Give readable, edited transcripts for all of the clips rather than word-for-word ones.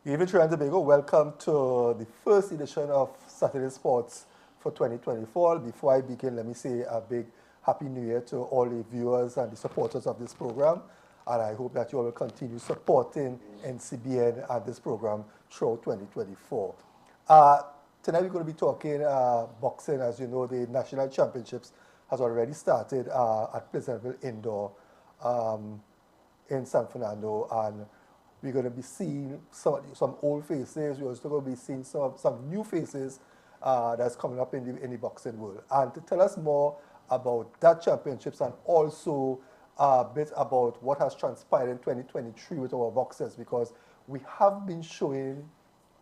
Even Trinidad and Tobago, welcome to the first edition of Saturday Sports for 2024. Before I begin, let me say a big Happy New Year to all the viewers and the supporters of this program. And I hope that you all will continue supporting NCBN and this program throughout 2024. Tonight we're going to be talking boxing. As you know, the National Championships has already started at Pleasantville Indoor in San Fernando. And we're going to be seeing some old faces. We're also going to be seeing some new faces that's coming up in the boxing world. And to tell us more about that championships and also a bit about what has transpired in 2023 with our boxers, because we have been showing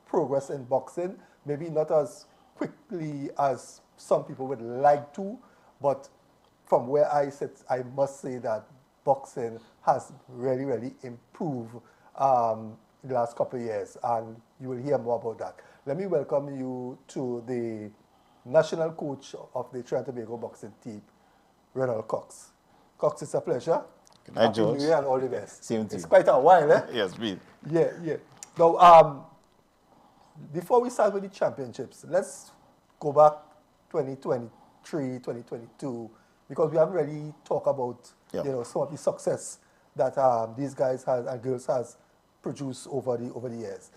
progress in boxing, maybe not as quickly as some people would like to, but from where I sit, I must say that boxing has really, really improved in the last couple of years, and you will hear more about that. Let me welcome you to the national coach of the Trinidad and Tobago boxing team, REYNOLD COX. COX, it's a pleasure. Good night, George. Happy New Year and all the best. Same to you. It's quite a while, eh? Yes, please. Yeah, yeah. Now, before we start with the championships, let's go back 2023, 2022, because we haven't really talked about some of the success that these guys and girls has produced over the years.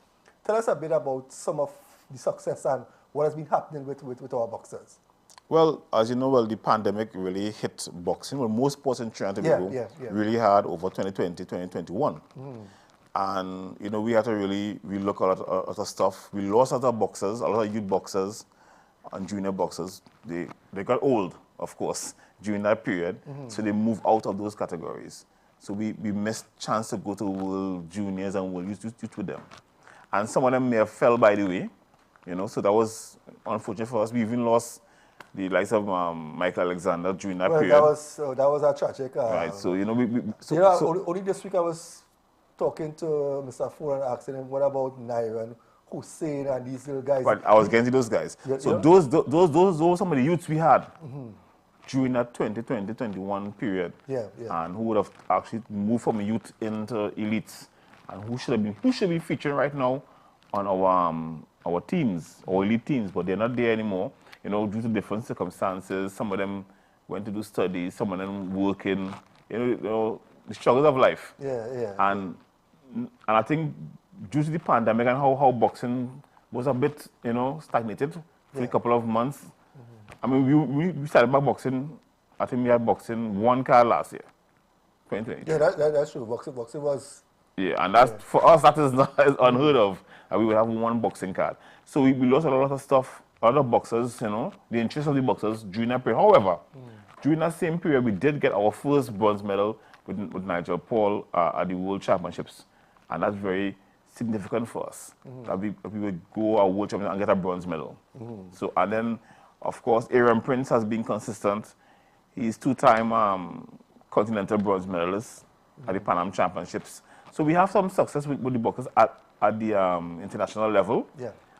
Tell us a bit about some of the success and what has been happening with our boxers. Well, as you know, the pandemic really hit boxing. Well, most sports in Trinidad and Tobago really hard over 2020, 2021. And, we had to really relook at a lot of stuff. We lost a lot of boxers, a lot of youth boxers and junior boxers. They got old, of course, during that period. So they moved out of those categories. So we missed chance to go to World Juniors and World Youth with them. And some of them may have fell by the way, so that was unfortunate for us. We even lost the likes of Michael Alexander during that period. That was a tragic. Right, so, only this week I was talking to Mr. Ford and asking him, what about Nyron, Hussein, and these little guys? But I was getting to those guys. So those were some of the youths we had. During that 2020-21 period, and who would have actually moved from youth into elites, and who should be featuring right now on our teams, our elite teams, but they're not there anymore. Due to different circumstances. Some of them went to do studies, some of them working. The struggles of life. And I think due to the pandemic and how boxing was a bit stagnated for a couple of months. I mean, we started back boxing. I think we had boxing one card last year, 2020. Yeah, that's true. Boxing was. Yeah, and that's for us. That is not unheard of. We would have one boxing card. So we lost a lot of stuff. A lot of boxers, the interest of the boxers during that period. However, during that same period, we did get our first bronze medal with Nigel Paul at the World Championships, and that's very significant for us. That we would go our World Championship and get a bronze medal. So, and then. Of course, Aaron Prince has been consistent. He's two-time continental bronze medalist at the Pan Am Championships. So we have some success with the boxers at the international level.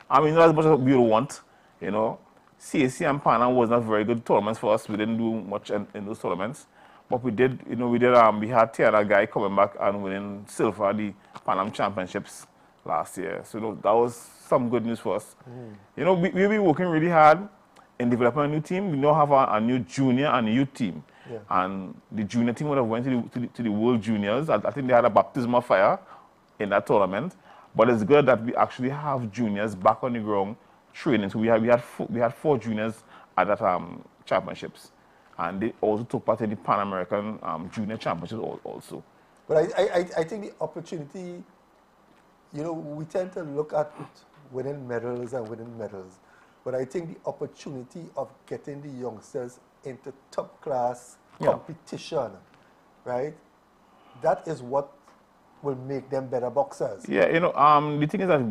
I mean, not as much as we would want. CAC and Pan Am was not very good tournaments for us. We didn't do much in those tournaments. But we did, we had Tiana Guy coming back and winning silver at the Pan Am Championships last year. So that was some good news for us. We've been working really hard in developing a new team. We now have a new junior and youth team. And the junior team would have went to the World Juniors. I think they had a baptism of fire in that tournament. But it's good that we actually have juniors back on the ground training. So we had 4 juniors at that championships. And they also took part in the Pan American Junior Championships also. But I think the opportunity, we tend to look at winning medals. But I think the opportunity of getting the youngsters into top class competition, right? That is what will make them better boxers. Yeah, the thing is that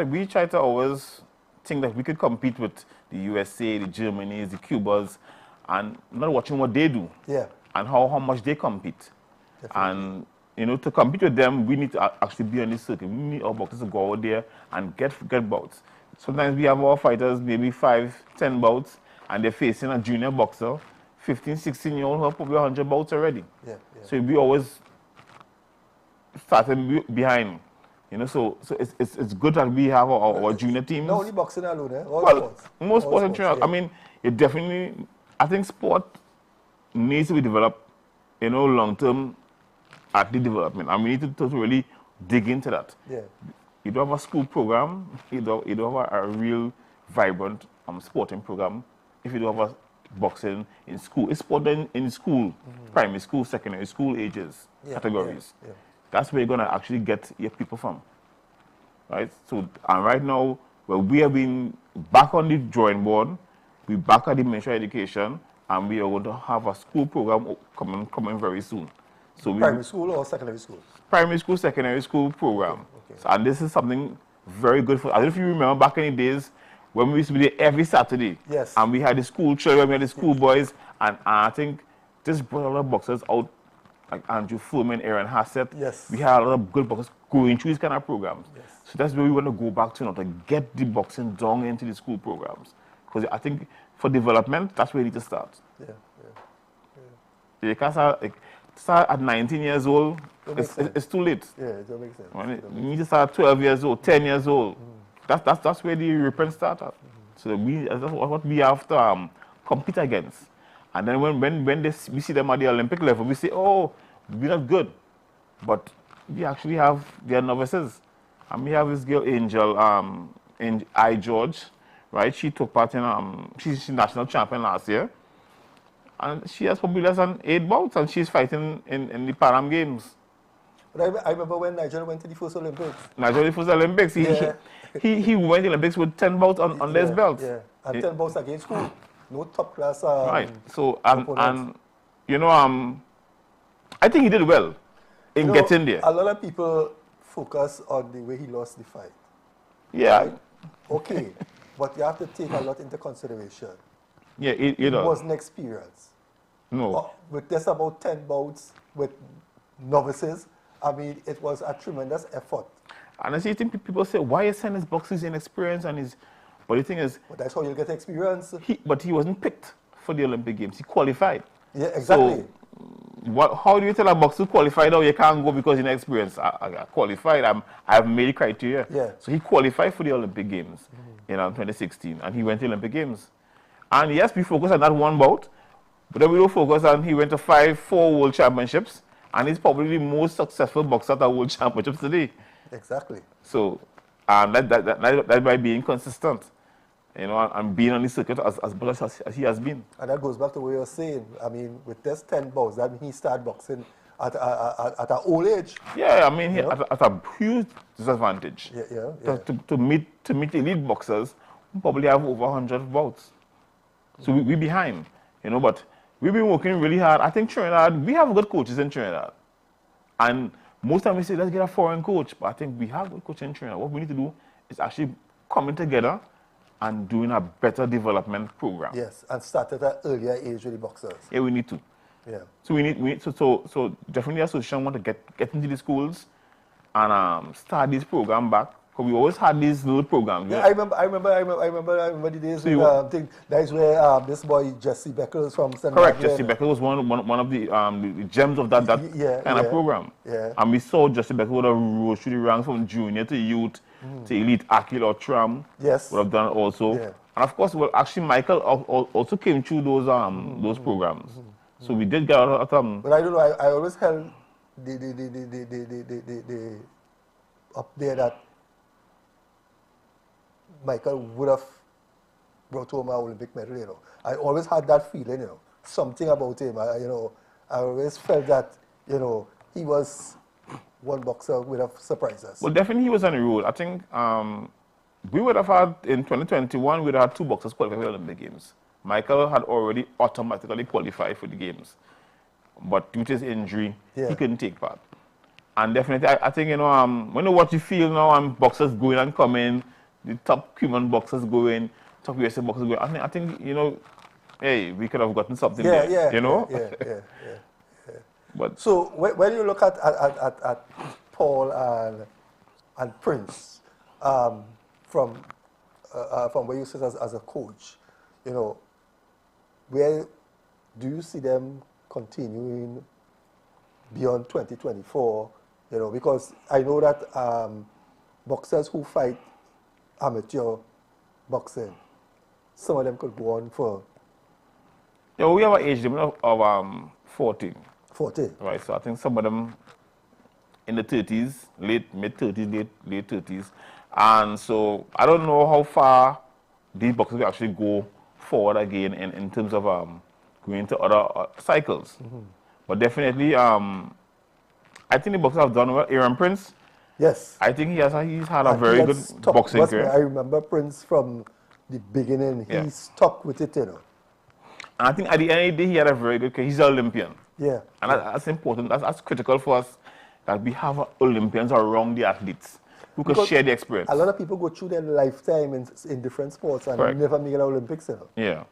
we try to always think that we could compete with the USA, the Germanys, the Cubas, and not watching what they do. And how much they compete. Definitely. And to compete with them, we need to actually be on this circuit. We need our boxers to go out there and get bouts. Sometimes we have our fighters, maybe 5, 10 bouts, and they're facing a junior boxer, 15, 16-year-old who have probably 100 bouts already. So we always starting behind, You know, so it's good that we have our junior teams. Not only boxing alone, eh? All Well, sports. most sports in Trinidad. Yeah. I mean, it definitely. I think sport needs to be developed, you know, long-term athlete development, and we need to really dig into that. Yeah. You don't have a school program. You don't have a real vibrant sporting program if you don't have a boxing in school. It's sport in school, primary school, secondary school ages, categories. Yeah. That's where you're gonna actually get your people from, right? So, and right now, well, we have been back on the drawing board. We're back at the Ministry of Education, and we are going to have a school program coming very soon. So primary school or secondary school? Primary school, secondary school program. Okay. So, and this is something very good for. I don't know if you remember back in the days when we used to be there every Saturday. Yes. And we had the school children, we had the school boys, and I think this brought a lot of boxers out, like Andrew Fullman, Aaron Hassett. Yes. We had a lot of good boxers going through these kind of programs. Yes. So that's where we want to go back to now, to get the boxing down into the school programs. Because I think for development, that's where you need to start. Yeah. You can't start at 19 years old, it's too late. Yeah, it don't make sense. Right? You need to start at 12 years old, 10 years old. That's where the Europeans start at. So that's what we have to compete against. And then when we see them at the Olympic level, we say, oh, we're not good. But we actually have their novices. And we have this girl, Angel I. George, right? She took part in, she's national champion last year. And she has probably less than 8 bouts, and she's fighting in the Param Games. But I remember when Nigeria went to the first Olympics. Nigeria first Olympics. He went to the Olympics with 10 bouts on his belt. Yeah, and 10 bouts against school. No top class. Right. So and you know I think he did well in getting there. A lot of people focus on the way he lost the fight. Yeah. Right? Okay, but you have to take a lot into consideration. Yeah, It wasn't experienced. No. With just about 10 bouts with novices, I mean, it was a tremendous effort. And I see people say, why is Senna's boxing inexperienced and his... But the thing is... But that's how you get experience. But he wasn't picked for the Olympic Games. He qualified. Yeah, exactly. So, how do you tell a boxer qualified now you can't go because you're not experienced? I qualified. I have made the criteria. Yeah. So he qualified for the Olympic Games in 2016, and he went to the Olympic Games. And yes, we focus on that one bout, but then we don't focus on he went to 4 world championships, and he's probably the most successful boxer at the world championships today. Exactly. So, that by being consistent, you know, and being on the circuit as much as he has been. And that goes back to what you were saying. I mean, with this 10 bouts, that means he started boxing at an old age. Yeah, I mean, he at a huge disadvantage. Yeah. To meet elite boxers, we probably have over 100 bouts. So we're behind, you know, but we've been working really hard. I think Trinidad, we have good coaches in Trinidad. And most times we say, let's get a foreign coach. But I think we have good coaches in Trinidad. What we need to do is actually coming together and doing a better development program. Yes, and start at an earlier age with the boxers. Yeah, we need to. Yeah. So we need so definitely the association want to get into the schools and start this program back. Because we always had these little programs. Yeah, I remember the days when that is where this boy Jesse Beckles from St. Correct, Jesse Beckles was one of the gems of that kind of program. Yeah. And we saw Jesse Beckles would have rose through the ranks from junior to youth to elite, Akil or Tram. Yes. Would have done it also. Yeah. And of course, well, actually Michael also came through those programs. So we did get a lot of But I don't know, I always held the up there that Michael would have brought home an Olympic medal, you know. I always had that feeling, you know, something about him. I always felt that, you know, he was one boxer would have surprised us. Well, definitely he was on the road. I think we would have had, in 2021, we would have had 2 boxers qualified for the Olympic Games. Michael had already automatically qualified for the Games. But due to his injury, he couldn't take part. And definitely, I think, you know, when you watch the field now, boxers going and coming, the top Cuban boxers going, top USA boxers going. I think you know, hey, we could have gotten something there. You know. Yeah. But so when you look at Paul and Prince, from where you sit as a coach, you know, where do you see them continuing beyond 2024? You know, because I know that boxers who fight amateur boxing, some of them could go on for Yeah, we have an age limit of 40. 40. Right, so I think some of them in the 30s, mid-30s, late 30s. And so I don't know how far these boxers will actually go forward again in terms of going to other cycles. But definitely, I think the boxers have done well. Aaron Prince, Yes. I think he's had a And very he good had stuck- boxing trust me, career. I remember Prince from the beginning. Yeah. He stuck with it, you know. And I think at the end of the day, he had a very good career. He's an Olympian. Yeah. And that's important. That's critical for us, that we have Olympians around the athletes who can Because share the experience. A lot of people go through their lifetime in different sports and Correct. never make an Olympics, you know. Yeah.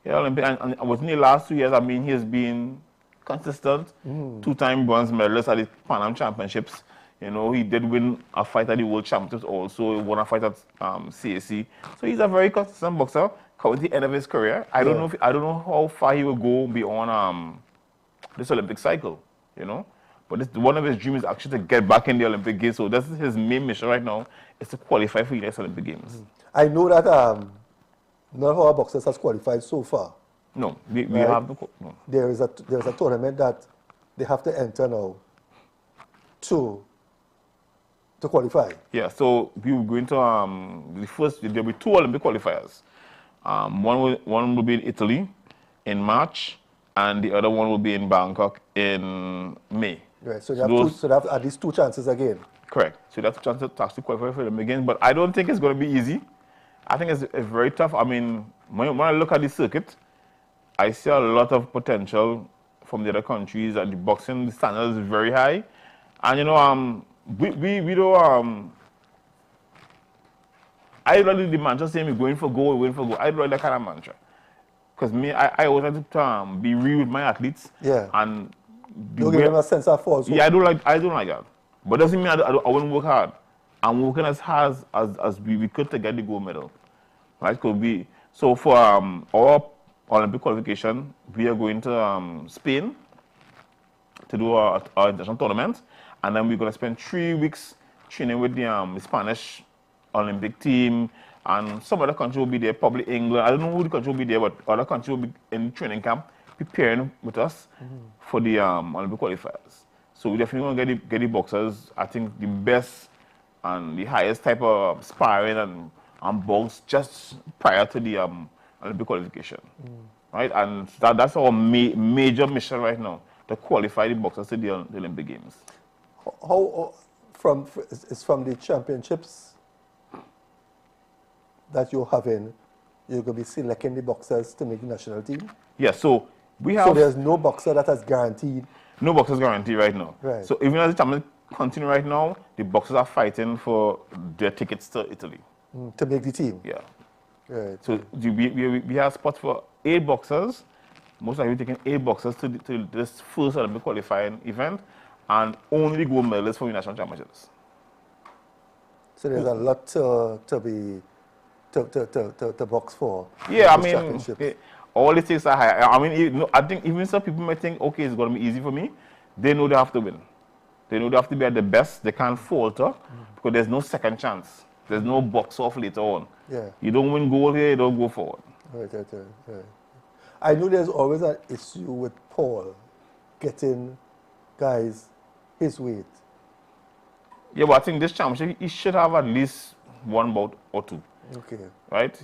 Yeah, Olympic. And within the last 2 years, I mean, he has been consistent. Two-time bronze medalist at the Pan Am Championships. You know, he did win a fight at the World Championships also. He won a fight at CAC. So he's a very consistent boxer. Coming to the end of his career, I don't know how far he will go beyond this Olympic cycle, you know. But one of his dreams is actually to get back in the Olympic Games. So that's his main mission right now, is to qualify for the next Olympic Games. I know that none of our boxers has qualified so far. No, we Right. have no. There's a tournament that they have to enter now to qualify. Yeah, so we were going to there'll be 2 Olympic qualifiers. One will be in Italy in March, and the other one will be in Bangkok in May. Right. So they have at least 2 chances again. Correct. So that's a chance to actually qualify for them again. But I don't think it's going to be easy. I think it's very tough. I mean, when I look at the circuit, I see a lot of potential from the other countries, and the boxing standard is very high. And you know, we don't. I really the mantra saying we're going for gold, we're going for gold. I don't like that kind of mantra. Because me, I always like to be real with my athletes. Yeah. And Don't give them a sense of false hope. yeah, I don't like that. But doesn't mean I wouldn't work hard. I'm working as hard as we could to get the gold medal. Right? So for our Olympic qualification, we are going to Spain to do our international tournament, and then we're going to spend 3 weeks training with the Spanish Olympic team, and some other country will be there, probably England. I don't know who the country will be there, but other country will be in the training camp preparing with us for the Olympic qualifiers. So we definitely want to get the boxers, I think, the best and the highest type of sparring and box just prior to the Olympic qualification. Right? And that's our major mission right now, to qualify the boxers to the Olympic Games. How it's from the championships that you're having, you're going to be selecting the boxers to make the national team? Yeah, so we have... So there's no boxer that has guaranteed? No boxers guaranteed right now. Right. So even as the tournament continues right now, the boxers are fighting for their tickets to Italy. To make the team? Yeah. Right. So we have spots for 8 boxers. Most likely taking 8 boxers to this first Olympic qualifying event, and only gold medalists for the national championships. So there's a lot to box for. Yeah, I this mean, championship. all the stakes are high. I mean, I think even some people might think, okay, it's going to be easy for me. They know they have to win. They know they have to be at the best. They can't falter because there's no second chance. There's no box off later on. Yeah. You don't win gold here, you don't go forward. Right. I know there's always an issue with Paul getting guys his weight. Yeah, but I think this championship, he should have at least 1 bout or 2. Okay. Right?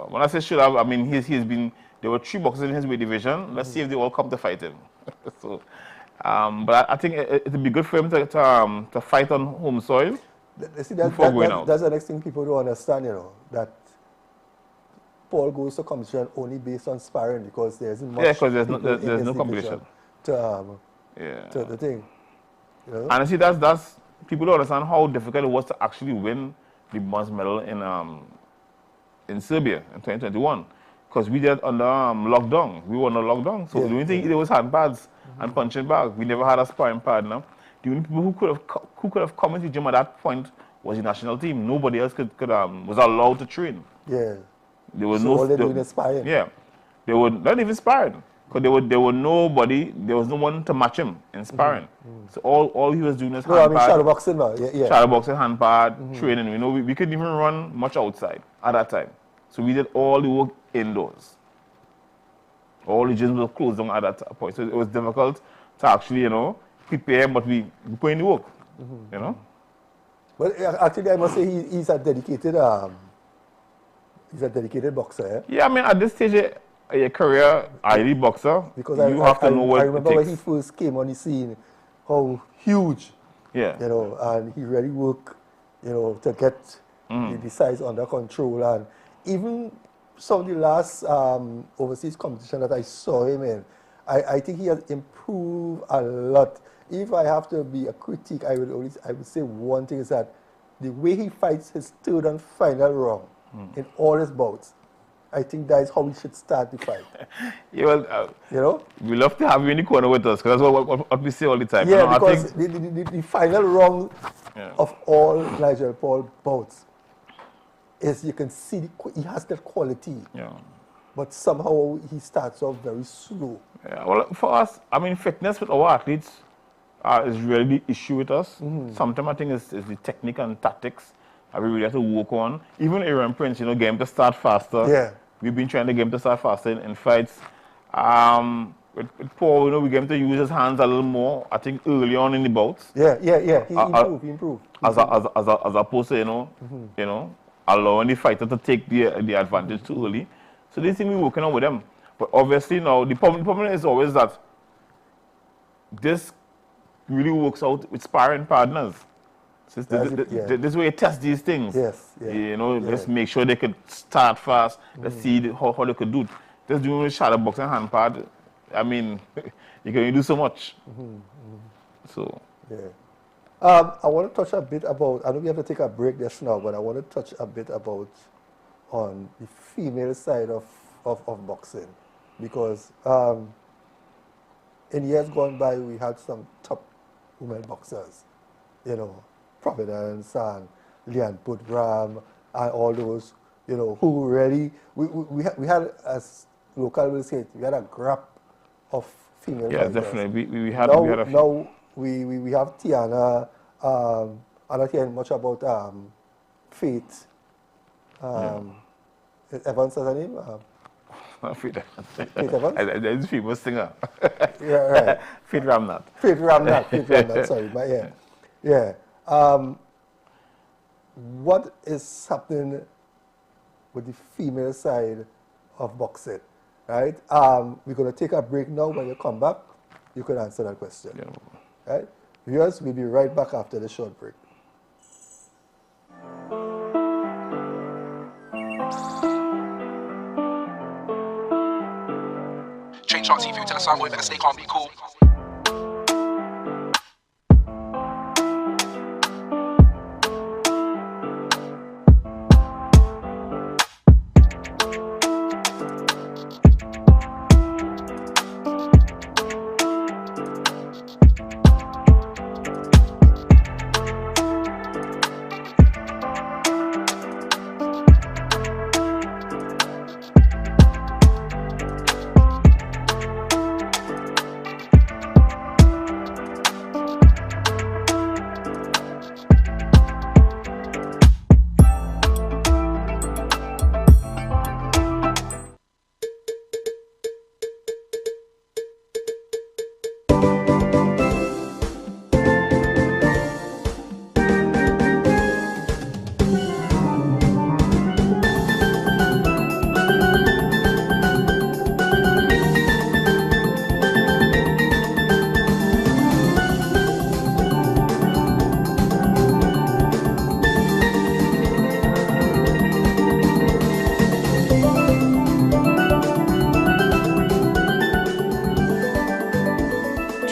When I say should have, I mean he's been. There were 3 boxers in his weight division. Let's see if they all come to fight him. So, but I think it'd be good for him to fight on home soil. See, Before going out. that's the next thing people don't understand, you know, that Paul goes to competition only based on sparring because there isn't much. Yeah, because there's people in no his competition. division Yeah. to the thing. You know? And see, that's people don't understand how difficult it was to actually win the bronze medal in Serbia in 2021, because we did under lockdown. We were under lockdown, so the only thing there was hand pads and punching bag. We never had a sparring partner. The only people who could have come into the gym at that point was the national team. Nobody else was allowed to train. Yeah. There was So all they're doing is sparring. Yeah, they were not even sparring. Because there were nobody, there was no one to match him in sparring. So all he was doing is No, I mean shadow boxing, no. Yeah. shadow boxing, hand pad, training. You know, we couldn't even run much outside at that time. So we did all the work indoors. All the gyms were closed down at that point. So it was difficult to actually, you know, prepare, but we put in the work, you know. But actually, I must say he's a dedicated boxer. Yeah, I mean, at this stage of your career, ideally boxer, Because you have to know what I remember it when takes. he first came on the scene, how huge, Yeah. you know, and he really worked, you know, to get the size under control. And even some of the last overseas competition that I saw him in, I think he has improved a lot. If I have to be a critic, I would say one thing is that the way he fights his third and final round in all his bouts, I think that is how we should start the fight. Yeah, well, You know? we love to have you in the corner with us because that's what we say all the time. Yeah, You know, because I think, the final round Yeah. of all Nigel Paul bouts is you can see he has that quality, yeah. but somehow he starts off very slow. Yeah, well, for us, I mean, fitness with our athletes is really the issue with us. Sometimes I think it's the technique and tactics that we really have to work on. Even Aaron Prince, you know, get him to start faster. Yeah. We've been trying to get him to start faster in fights. With Paul, you know, we get him to use his hands a little more, I think, early on in the bouts. Yeah. He improved. As opposed to, you know, allowing the fighter to take the advantage too early. So this thing we're working on with them. But obviously now, the problem is always that this really works out with sparring partners. So this is where you test these things. Yes. Yeah. You know, let's make sure they could start fast. Let's see how they could do it. Just doing with shadow boxing hand pad, I mean, you can only do so much. So. Yeah. I want to touch a bit about, I know we have to take a break just now, but I want to touch a bit about on the female side of boxing. Because in years gone by, we had some top women boxers, you know, Providence and Leanne Putgram and all those, you know, who really, we had, as local will say it, we had a grab of female fighters. Definitely. We had a few. Now we have Tiana. I'm not hearing much about Faith. Evans is her name? Faith Evans? That's a famous singer. Yeah, right. Faith Ramnath. Faith Ramnath, sorry. Yeah. What is happening with the female side of boxing, right? We're going to take a break now. When you come back, you can answer that question. Yeah. Right? Viewers, we'll be right back after the short break. Change Talk TV to the sound wave and stay calm, be cool.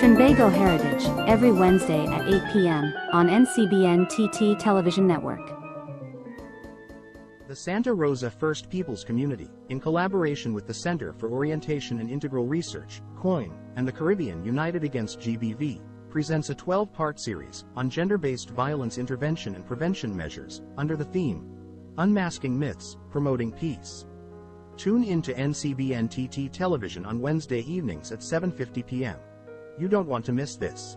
Trinbago Heritage, every Wednesday at 8 p.m. on NCBNTT Television Network. The Santa Rosa First Peoples Community, in collaboration with the Center for Orientation and Integral Research, COIN, and the Caribbean United Against GBV, presents a 12-part series on gender-based violence intervention and prevention measures under the theme, Unmasking Myths, Promoting Peace. Tune in to NCBNTT television on Wednesday evenings at 7:50 p.m. You don't want to miss this.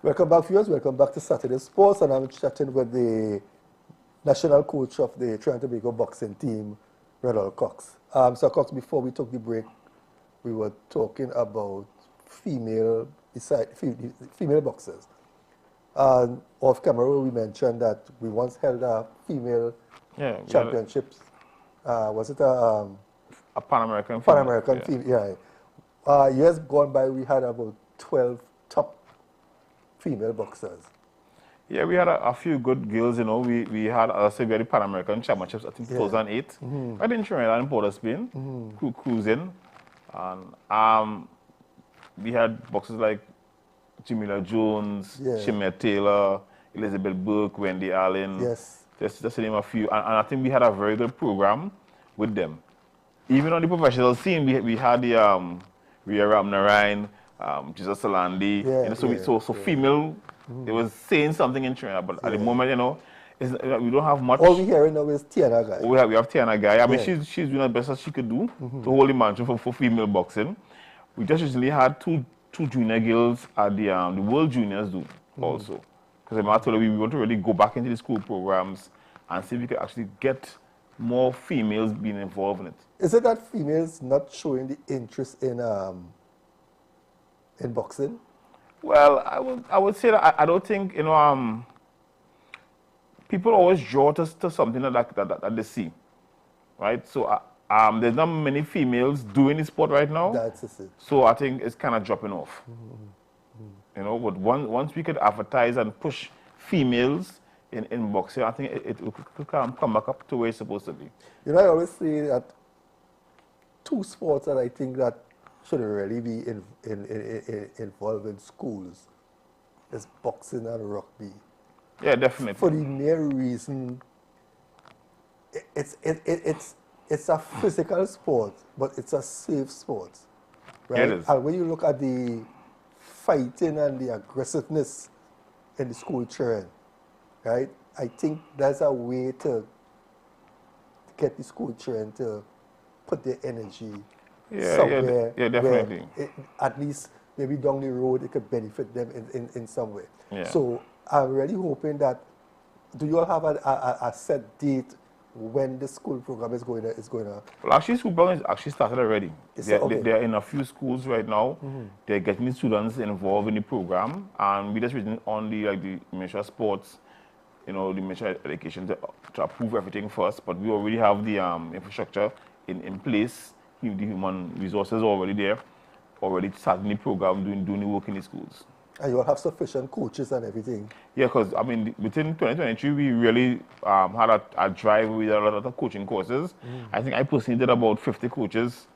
Welcome back, viewers. Welcome back to Saturday Sports, and I'm chatting with the national coach of the Trinidad and Tobago boxing team, REYNOLD COX. So, COX, before we took the break, we were talking about female boxers. And off camera, we mentioned that we once held a female championships. Was it a Pan American? Pan American female? Yeah. Years gone by, we had about 12 top female boxers. Yeah, we had a few good girls, you know. We had, we had the Pan American Championships, I think 2008. I think Trinidad and Port of Spain, cruising. And we had boxers like Jamila Jones, Shimea Taylor, Elizabeth Burke, Wendy Allen. Yes. Just to name a few. And I think we had a very good program with them. Even on the professional scene, we had the Rhea Ramnarine, Jesus Salandi. So female, it was saying something in Trinidad, but at the moment, you know, we don't have much. All we hearing now is Tiana Guy. We have Tiana Guy. I mean, she's doing the best as she could do to hold the mantle for female boxing. We just recently had two junior girls at the World Juniors also. Because I told her we want to really go back into the school programs and see if we can actually get more females being involved in it. Is it that females not showing the interest in boxing? Well, I would say that I don't think, you know, people always draw to something that they see, right? So there's not many females doing the sport right now. That's it. So I think it's kind of dropping off. You know, but once we could advertise and push females in boxing, I think it could come back up to where it's supposed to be. You know, I always say that two sports that I think that should really be involved in schools is boxing and rugby. Yeah, definitely. For the mere reason, it's a physical sport, but it's a safe sport, right? Yeah, it is. And when you look at the fighting and the aggressiveness in the school children, right? I think there's a way to get the school children to put their energy somewhere. Yeah, definitely. At least maybe down the road it could benefit them in some way. Yeah. So I'm really hoping that, do you all have a set date when the school program is going to? Well, actually, school program is actually started already. They're in a few schools right now. They're getting the students involved in the program, and we just waiting on the Ministry of Sports, you know, the Ministry of Education to approve everything first. But we already have the infrastructure in place. The human resources already there, already starting the program, doing the work in the schools. And you'll have sufficient coaches and everything. Yeah, because I mean, within 2023, we really had a drive with a lot of coaching courses. I think I personally did about 50 coaches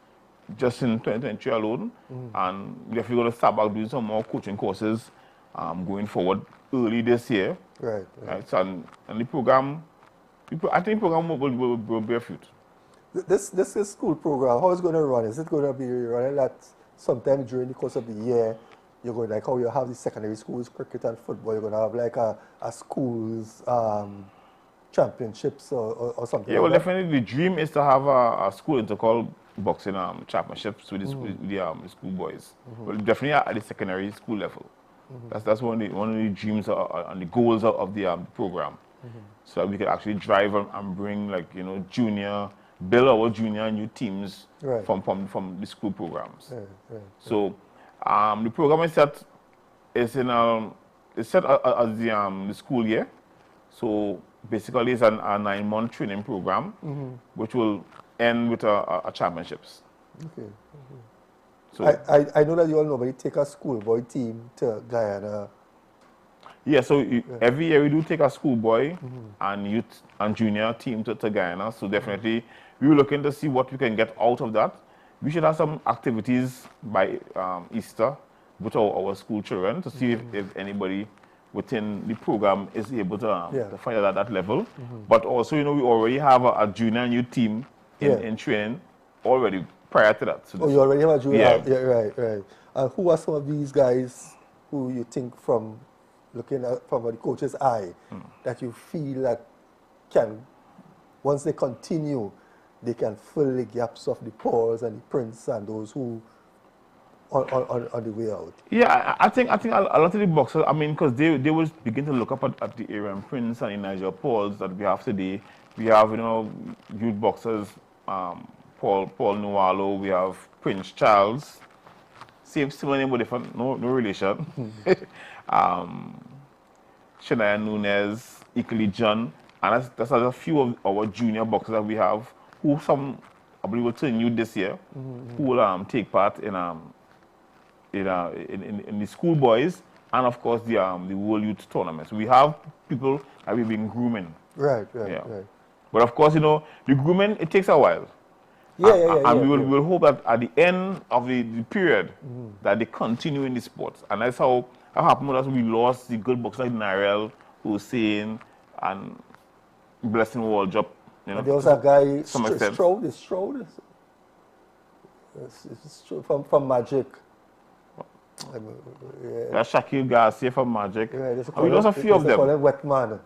just in 2023 alone. And we're definitely going to start back doing some more coaching courses going forward early this year. Right. So, and the program, I think the program will bear fruit. This is school program. How is it going to run? Is it going to be running that sometime during the course of the year? You're going like how you have the secondary schools, cricket and football. You're going to have like a school's championships or something. Yeah, well, definitely the dream is to have a school intercall boxing championships with the school boys. Well, definitely at the secondary school level. That's one of the dreams and the goals of the program. So that we can actually drive and bring build our junior and youth teams from the school programs. So the program is set as the school year. So basically it's a 9-month training program, which will end with a championships. Okay. So I know that you all normally take a schoolboy team to Guyana. Yeah, so every year we do take a schoolboy and youth and junior team to Guyana. So definitely we were looking to see what we can get out of that. We should have some activities by Easter with our school children to see if anybody within the program is able to fight at that level. But also, we already have a junior and youth team in training already prior to that. So you already have a junior? Yeah. Right. And who are some of these guys who you think from looking at from the coach's eye that you feel that can, once they continue, they can fill the gaps of the Pauls and the Prince and those who on the way out? Yeah, I think a lot of the boxers, I mean, because they will begin to look up at the Aaron Prince and the Nigel Pauls that we have today. We have, youth boxers, Paul Nualo, we have Prince Charles, similar name but different, no relation. Shania Nunez, Ikeli John, and that's a few of our junior boxers that we have, who some, I believe, will turn youth this year, who will take part in the schoolboys and of course the World Youth Tournaments. We have people that we've been grooming. Right. But of course, the grooming, it takes a while. And we will hope that at the end of the period that they continue in the sport. And that's how happened with us. We lost the good boxers like Narelle, Hussein, and Blessing Waldrop. And there was a guy, Strode from Magic. That's Shaquille Garcia from Magic. We lost a few of them. Wetman.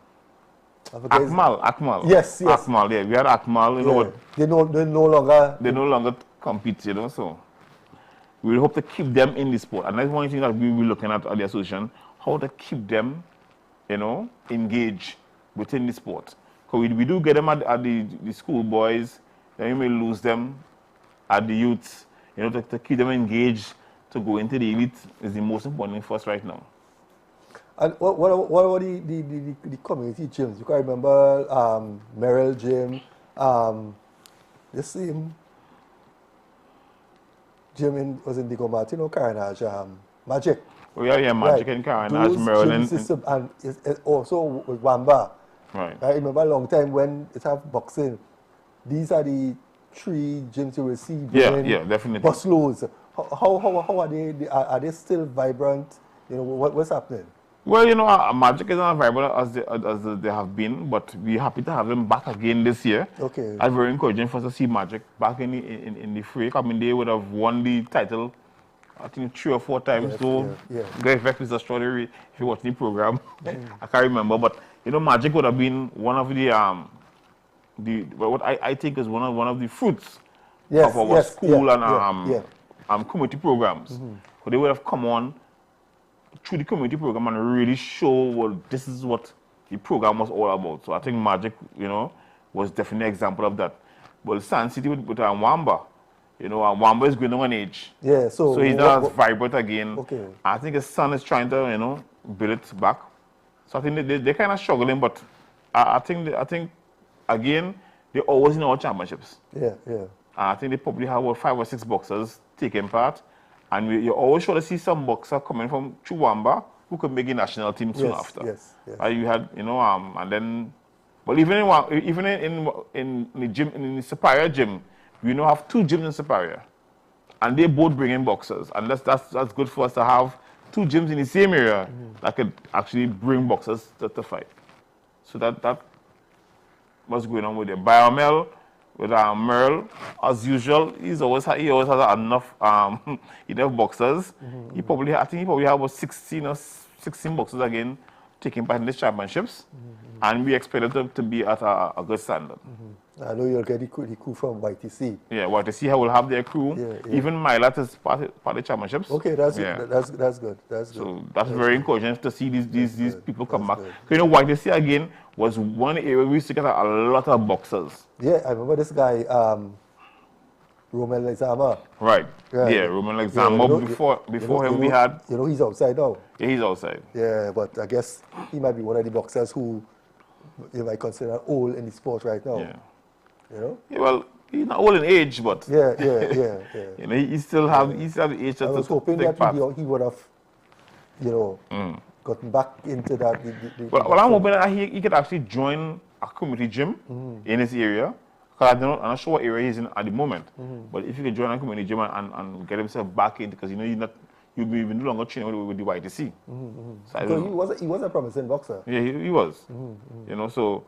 Akmal. Yes. Akmal, yeah. We had Akmal. They no longer compete, so we hope to keep them in the sport. And that's one thing that we will be looking at the association, how to keep them, engaged within the sport. Because we do get them at the school boys, then we may lose them at the youths, to keep them engaged, to go into the elite is the most important thing for us right now. And what about the community gyms? You can remember Merrill Gym, the same gym was in Diego Martin or Carnage, Magic. Oh yeah, Magic and Carnage, Merrill and also with Wamba. Right. I remember a long time when it have boxing. These are the 3 gyms you will see. Yeah, definitely. Busloads. How are they? Are they still vibrant? What's happening? Well, Magic is not vibrant as they have been, but we're happy to have them back again this year. Okay. It's very encouraging for us to see Magic back in the fray. I mean, they would have won the title, I think 3 or 4 times. Great Vex is extraordinary if you watch the program. I can't remember, but Magic would have been one of what I think is one of the fruits of our school and community programs. So they would have come on through the community program and really show this is what the program was all about. So I think Magic, was definitely an example of that. But San City with Wamba, Wamba is going on an age. Yeah, so he's not as vibrant again. Okay. I think his son is trying to, build it back. So I think they're kind of struggling, but I think again, they're always in our championships. Yeah. I think they probably have about 5 or 6 boxers taking part. And you're always sure to see some boxer coming from Chuwamba who could make a national team soon after. Yes. You had, and then, but even in the gym, in the Superior gym, we now have 2 gyms in Superior, and they both bring in boxers, and that's good for us to have 2 gyms in the same area that could actually bring boxers to fight. So that what's going on with them. Biomel, with Merle, as usual, he always has enough boxers. I think he probably has about 16 boxers again taking part in the championships, and we expect them to be at a good standard. I know you'll get the crew from YTC. Yeah, YTC will have their crew. Yeah. Even Milat is part of the championships. Okay, that's good. So that's very encouraging to see these people come back. YTC again was one area we used to get a lot of boxers. Yeah, I remember this guy, Roman Lexama. Right. Yeah, Roman Lexama. Before him, we had. He's outside now. Yeah, he's outside. Yeah, but I guess he might be one of the boxers who you might consider old in the sport right now. Yeah. Yeah, well, he's not old in age, but yeah. he still have the age. I was hoping that he would have, gotten back into that. Well, I'm hoping that he could actually join a community gym in his area. Because I'm not sure what area he's in at the moment. But if he could join a community gym and get himself back in, because he'll be even no longer training with the YTC. So I So don't know. he was a promising boxer. Yeah, he was. You know, so,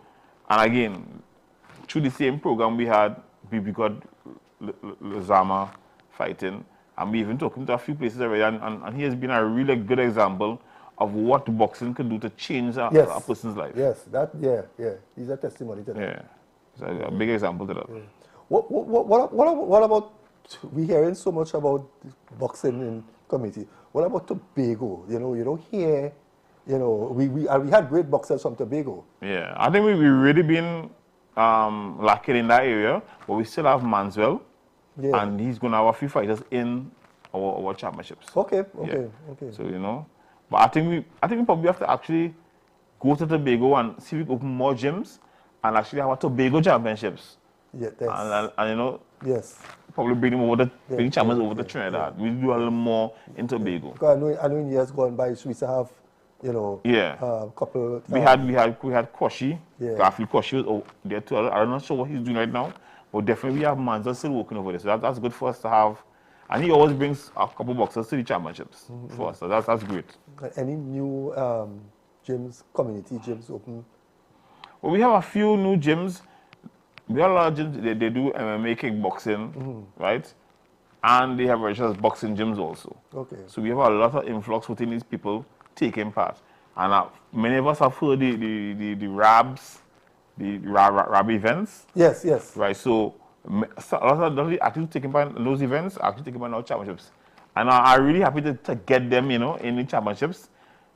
and again, through the same program we got Lozama fighting, and we even took him to a few places already, and he has been a really good example of what boxing can do to change a person's life. Yes, he's a testimony to that. Yeah, it's a big example to that. Yeah. What about, we hearing so much about boxing in community, what about Tobago? You know, you don't hear, you know, we had great boxers from Tobago. Yeah, I think we've really been lacking in that area, but we still have Manswell, and he's going to have a few fighters in our championships. Okay. So, you know, but I think we probably have to actually go to Tobago and see if we can open more gyms and actually have a Tobago championships. Yeah, and you know, probably bring them over bring champions over to Trinidad. We do a little more in Tobago. Because I know in years gone by, we used to have, you know, couple. We had Koshi. I feel Koshi was there too. I'm not sure what he's doing right now, but definitely we have Manza still working over there. So that's good for us to have. And he always brings a couple boxers to the championships for us. So that's great. Any new gyms, community gyms open? Well, we have a few new gyms. We have a lot of gyms, they do MMA kickboxing, right? And they have registered boxing gyms also. Okay. So we have a lot of influx within these people taking part. And many of us have heard the RABs, the RAB events. Yes. Right, so a lot of the athletes taking part in those events are actually taking part in our championships. And I'm really happy to get them, you know, in the championships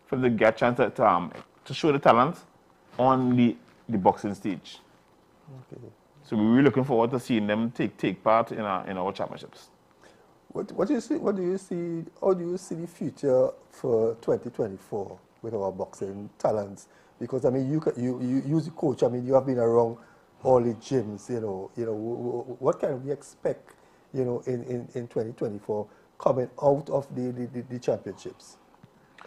for them to get a chance to show the talent on the boxing stage. Okay. So we're really looking forward to seeing them take part in our championships. What do you see? How do you see the future for 2024 with our boxing talents? Because I mean, you use the coach. I mean, you have been around all the gyms. You know, what can we expect? You know, in 2024 coming out of the championships,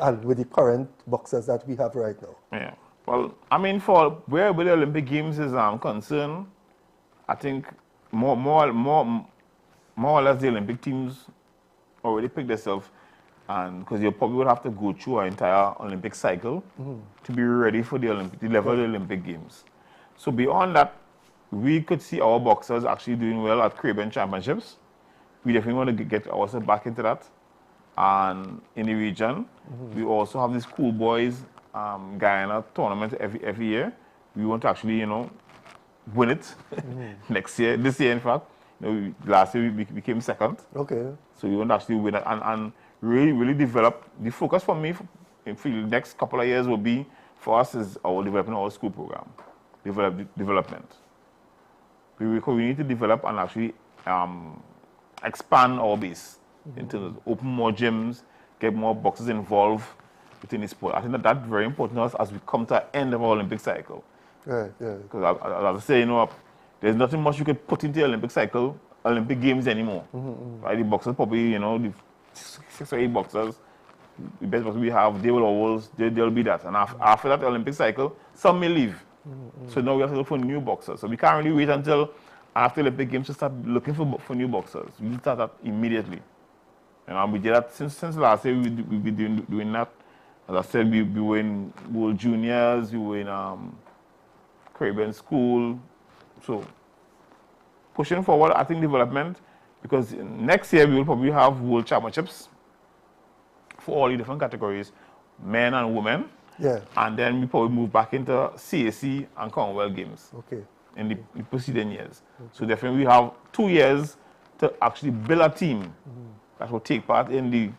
and with the current boxers that we have right now. Yeah. Well, I mean, for where the Olympic Games is concerned, I think more or less the Olympic teams already picked themselves, and because you probably would have to go through an entire Olympic cycle to be ready for the level of the Olympic Games. So beyond that, we could see our boxers actually doing well at Caribbean Championships. We definitely want to get ourselves back into that. And in the region, we also have this Cool Boys Guyana tournament every year. We want to actually, you know, win it next year. This year, in fact, you know, last year we became second. Okay. So we want to actually win it and really develop. The focus for me in the next couple of years will be for us is our developing our school program, development. We need to develop and actually expand our base in terms of open more gyms, get more boxers involved within the sport. I think that's very important to us as we come to the end of our Olympic cycle. Right, yeah. Because as I say, you know, there's nothing much you could put into the Olympic cycle, Olympic Games anymore. Right? The boxers probably, you know, the 6 or 8 boxers, the best boxers we have, they will always, they'll be that. And after that Olympic cycle, some may leave. So now we have to look for new boxers. So we can't really wait until after the Olympic Games to start looking for new boxers. We start that immediately. And we did that since last year. We've been doing that. As I said, we were in World Juniors, we were in Caribbean School. So pushing forward, I think development, because next year we will probably have World Championships for all the different categories, men and women. Yeah. And then we probably move back into CAC and Commonwealth Games. Okay. In the preceding years. Okay. So definitely we have 2 years to actually build a team that will take part in the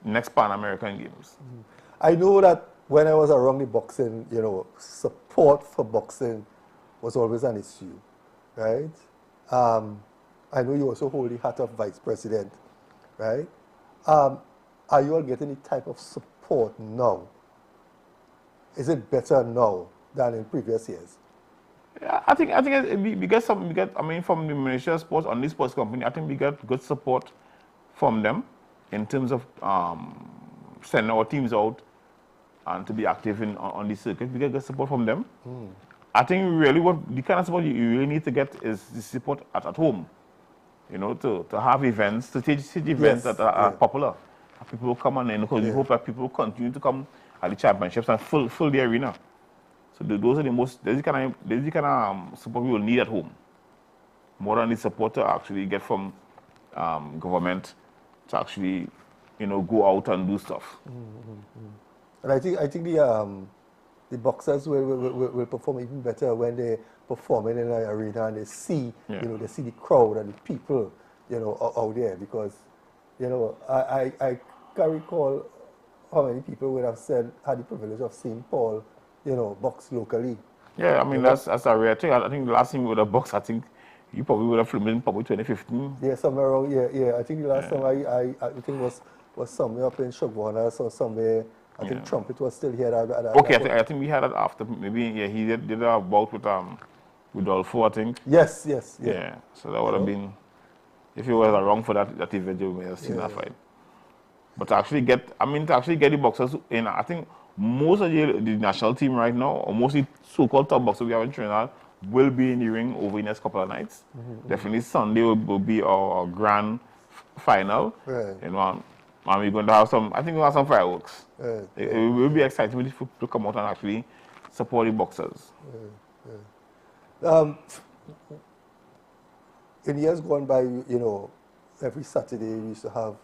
next Pan American Games. I know that when I was around the boxing, you know, support for boxing was always an issue, right? I know you also hold the hat of vice president, right? Are you all getting the type of support now? Is it better now than in previous years? Yeah, I think we get I mean, from the Ministry of Sports on this sports company, I think we get good support from them in terms of sending our teams out and to be active on the circuit. We get good support from them. I think really what the kind of support you really need to get is the support at home. you know, to have events, to teach events that are popular. And people will come on in because we hope that people will continue to come at the championships and fill the arena. So those are the kind of support we will need at home. More than the support to actually get from government to actually, you know, go out and do stuff. And I think the boxers will perform even better when they performing in an arena and they see, you know, they see the crowd and the people, you know, out there. Because, you know, I can't recall how many people would have had the privilege of seeing Paul, you know, box locally. Yeah, I mean, that's a rare thing. I think the last time we would have boxed, I think you probably would have filmed in probably 2015. Yeah, somewhere around, yeah. I think the last time I think was somewhere up in Shogwanas or somewhere. I think Trumpet was still here. Okay, I think we had it after. Maybe, he did a bout with Rodolfo, I think. Yes. Yeah, so that would have been, if it was around for that event, you may have seen that fight. But to actually get the boxers in, I think most of the national team right now, or mostly so-called top boxers we have in Trinidad, will be in the ring over the next couple of nights. Definitely Sunday will be our grand final. Right. You know, and we're going to have some, I think we'll have some fireworks. It will be exciting to come out and actually support the boxers. In years gone by, you know, every Saturday we used to have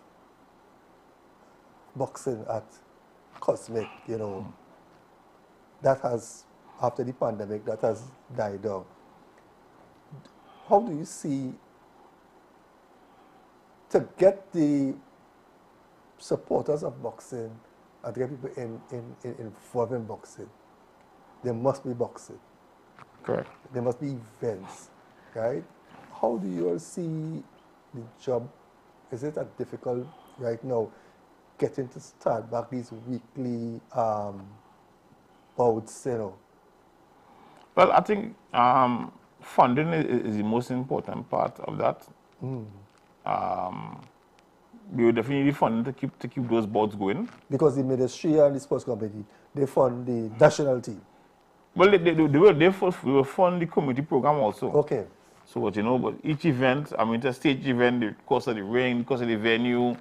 boxing at Cosmic, you know. That has, after the pandemic, that has died down. How do you see, to get the supporters of boxing and to get people involved in boxing, there must be boxing. Correct. There must be events, right? How do you all see the job? Is it difficult right now getting to start back these weekly bouts, you know? Well, I think funding is the most important part of that. We would definitely need funding to keep those bouts going. Because the ministry and the sports company, they fund the national team. Well, they will fund the community program also. Okay. So what you know, but each event, I mean, the stage event, the cost of the ring, the cost of the venue,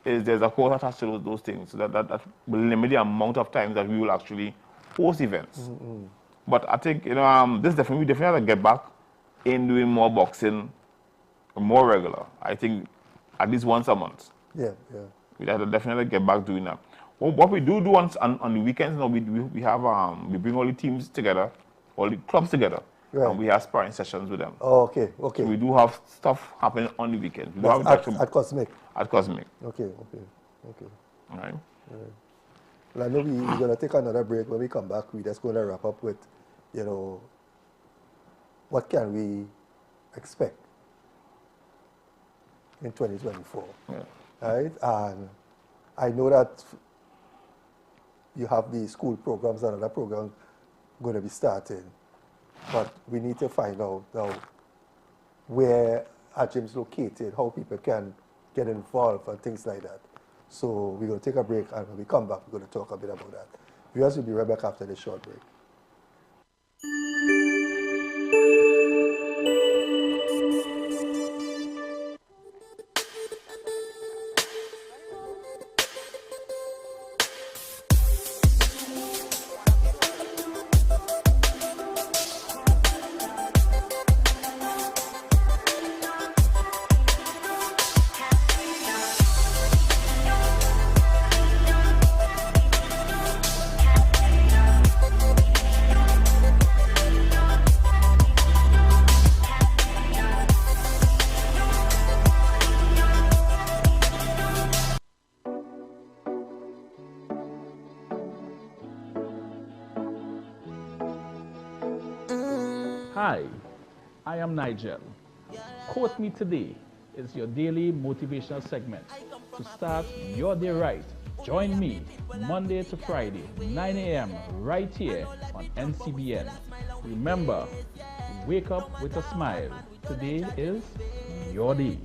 there's a cost attached to those things. So that will limit the amount of times that we will actually host events. But I think, you know, we definitely have to get back in doing more boxing, more regular. I think at least once a month. Yeah. We have to definitely get back doing that. What we do on the weekends, you know, we have we bring all the teams together, all the clubs together, and we have sparring sessions with them. Oh, okay. So we do have stuff happening on the weekends. We have at Cosmic. At Cosmic. Okay. All right. Well, I know we're going to take another break. When we come back, we're just going to wrap up with, you know, what can we expect in 2024, right? And I know that you have the school programs and other programs going to be starting, but we need to find out now where our gym's located, how people can get involved and things like that. So we're going to take a break, and when we come back, we're going to talk a bit about that. Viewers will be right back after this short break. Hi, I am Nigel. Quote Me Today is your daily motivational segment to start your day right. Join me Monday to Friday, 9 a.m. right here on NCBN. Remember, wake up with a smile. Today is your day.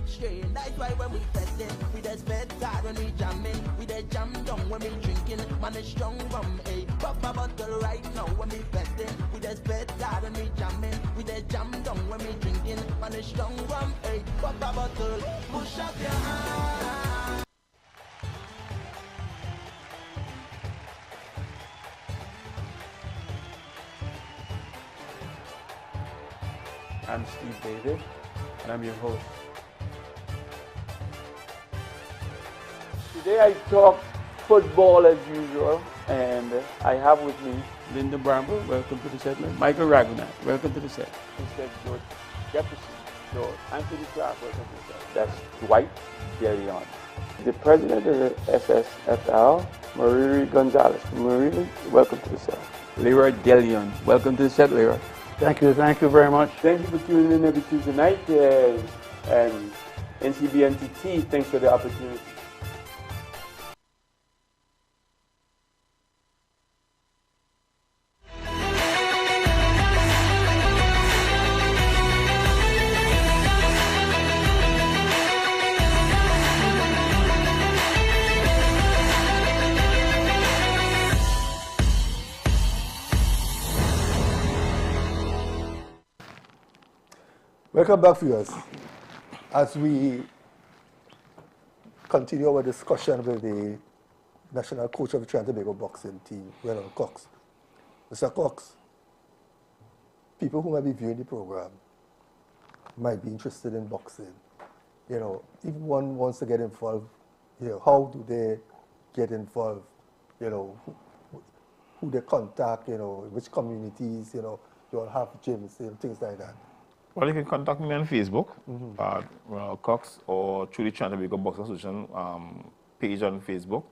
strain. That's why when we testing, we just sped hard when we jamming. We just jam down when we drinking. Man is strong rum, eh? Pop a bottle right now when we testing. We just sped hard when we jamming. We just jam down when we drinking. Man is strong rum, eh? Pop a bottle, push up your hand. I'm Steve David, and I'm your host. Today I talk football as usual, and I have with me Linda Bramble, welcome to the set, Michael Ragunath, welcome to the set. Instead, George Jefferson, George Anthony Clark, welcome to the set. That's Dwight DeLeon. The president of the SSFL, Mariri Gonzalez. Mariri, welcome to the set. Leroy DeLeon, welcome to the set, Leroy. Thank you very much. Thank you for tuning in every Tuesday night, and NCBNTT, thanks for the opportunity. Welcome back, viewers. As we continue our discussion with the national coach of the Trinidad and Tobago boxing team, REYNOLD COX. Mr. COX, people who might be viewing the program might be interested in boxing. You know, if one wants to get involved, you know, how do they get involved? You know, who they contact, you know, which communities, you know, you all have gyms, you know, things like that. Well, you can contact me on Facebook, COX, or through the Trinidad and Tobago Boxing Association page on Facebook.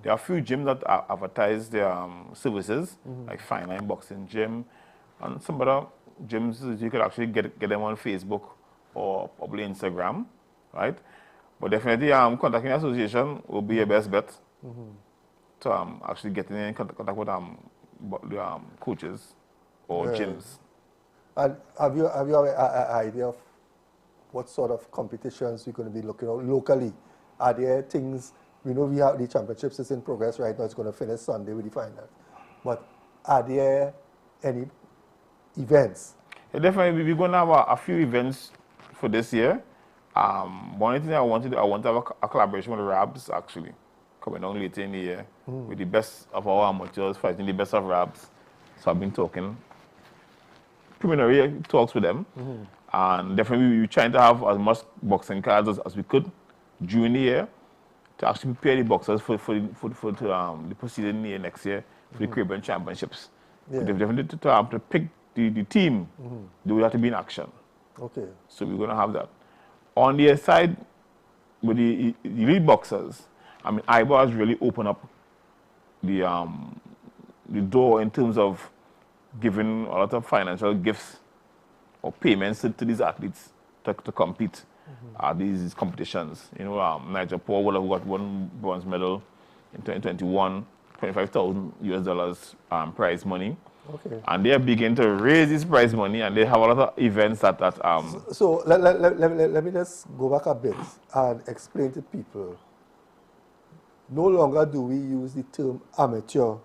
There are a few gyms that advertise their services, like Fine Line Boxing Gym, and some other gyms you could actually get them on Facebook or probably Instagram, right? But definitely contacting the association will be your best bet to actually getting in contact with the coaches or gyms. And have you an idea of what sort of competitions we're going to be looking at locally? Are there things, we know we have the championships is in progress right now, it's going to finish Sunday with the final. But are there any events? Yeah, definitely, we're going to have a few events for this year. One thing I want to have a collaboration with the RABs actually, coming down later in the year, with the best of our amateurs fighting the best of RABs. So I've been talking preliminary talks with them, and definitely we're trying to have as much boxing cards as we could during the year to actually prepare the boxers for the preceding year next year for the Caribbean Championships. Yeah. Definitely to pick the team, they will have to be in action. Okay. So we're going to have that. On the side, with the elite boxers, I mean, IBA has really opened up the door in terms of giving a lot of financial gifts or payments to these athletes to compete at these competitions. You know, Nigel Paul would have got one bronze medal in 2021, $25,000 prize money. Okay. And they are beginning to raise this prize money, and they have a lot of events that So let me just go back a bit and explain to people. No longer do we use the term amateur.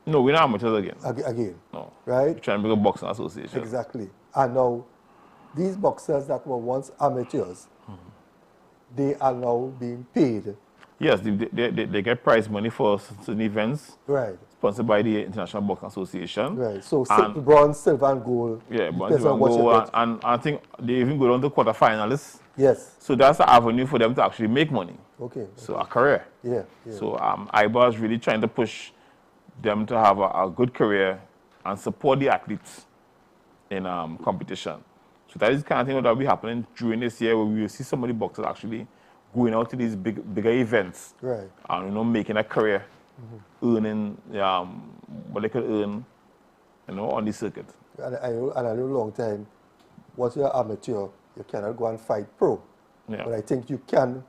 No, we're not amateurs again. Again. No. Right? We're trying to become a boxing association. Exactly. And now, these boxers that were once amateurs, they are now being paid. Yes, they get prize money for certain events. Right. Sponsored by the International Boxing Association. Right. So bronze, silver, and gold. Yeah, bronze, silver, and gold. And I think they even go down to quarterfinalists. Yes. So that's an avenue for them to actually make money. Okay. So a career. Yeah. So IBA is really trying to push them to have a good career and support the athletes in competition. So that is the kind of thing that will be happening during this year, where we will see so many boxers actually going out to these bigger events, right, and making a career, earning what they could earn, on the circuit. And I know a long time, once you're amateur, you cannot go and fight pro. Yeah. But I think you can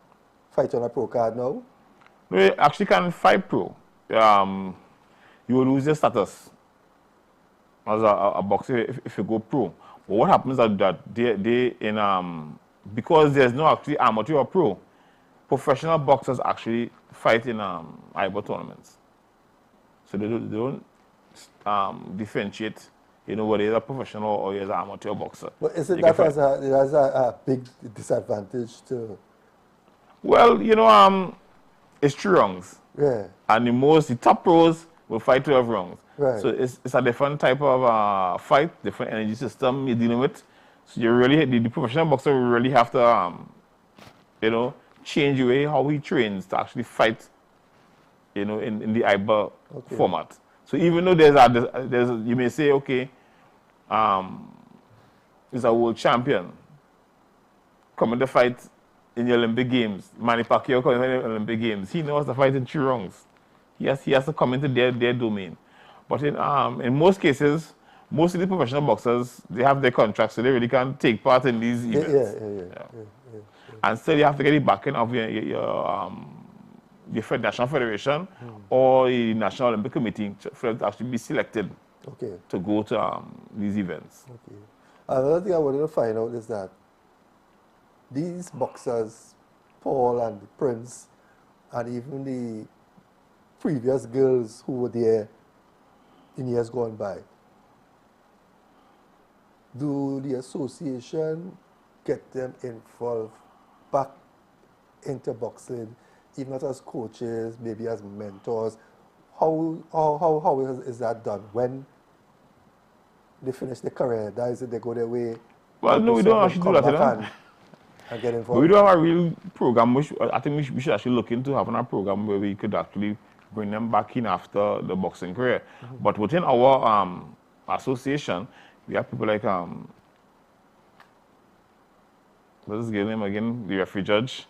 fight on a pro card now. No, you actually can fight pro. You will lose your status as a boxer if you go pro. But what happens is that they in because there's no actually amateur or pro, professional boxers actually fight in IBO tournaments. So they don't differentiate, you know, whether you're a professional or you're an amateur boxer. But isn't that as a big disadvantage to? Well, you know, it's 3 rounds. Yeah. And the top pros will fight 12 rounds. Right. So it's a different type of fight, different energy system you're dealing with. So you really, the professional boxer will really have to, you know, change the way how he trains to actually fight, you know, in the IBA format. So even though there's you may say, okay, he's a world champion coming to fight in the Olympic Games. Manny Pacquiao coming to the Olympic Games. He knows to fight in 3 rounds. He has to come into their domain. But in most cases, most of the professional boxers, they have their contracts, so they really can't take part in these events. Yeah. And still, you have to get the backing of your national federation or the National Olympic Committee for them to actually be selected to go to these events. Okay. Another thing I wanted to find out is that these boxers, Paul and the Prince, and even the previous girls who were there in years gone by, do the association get them involved back into boxing, even not as coaches, maybe as mentors? How is that done? When they finish their career, that is it, they go their way? Well, no, we don't actually do that, you know? And get involved. We don't have a real program. I think we should actually look into having a program where we could actually bring them back in after the boxing career. But within our association, we have people like what's his name again? The referee judge.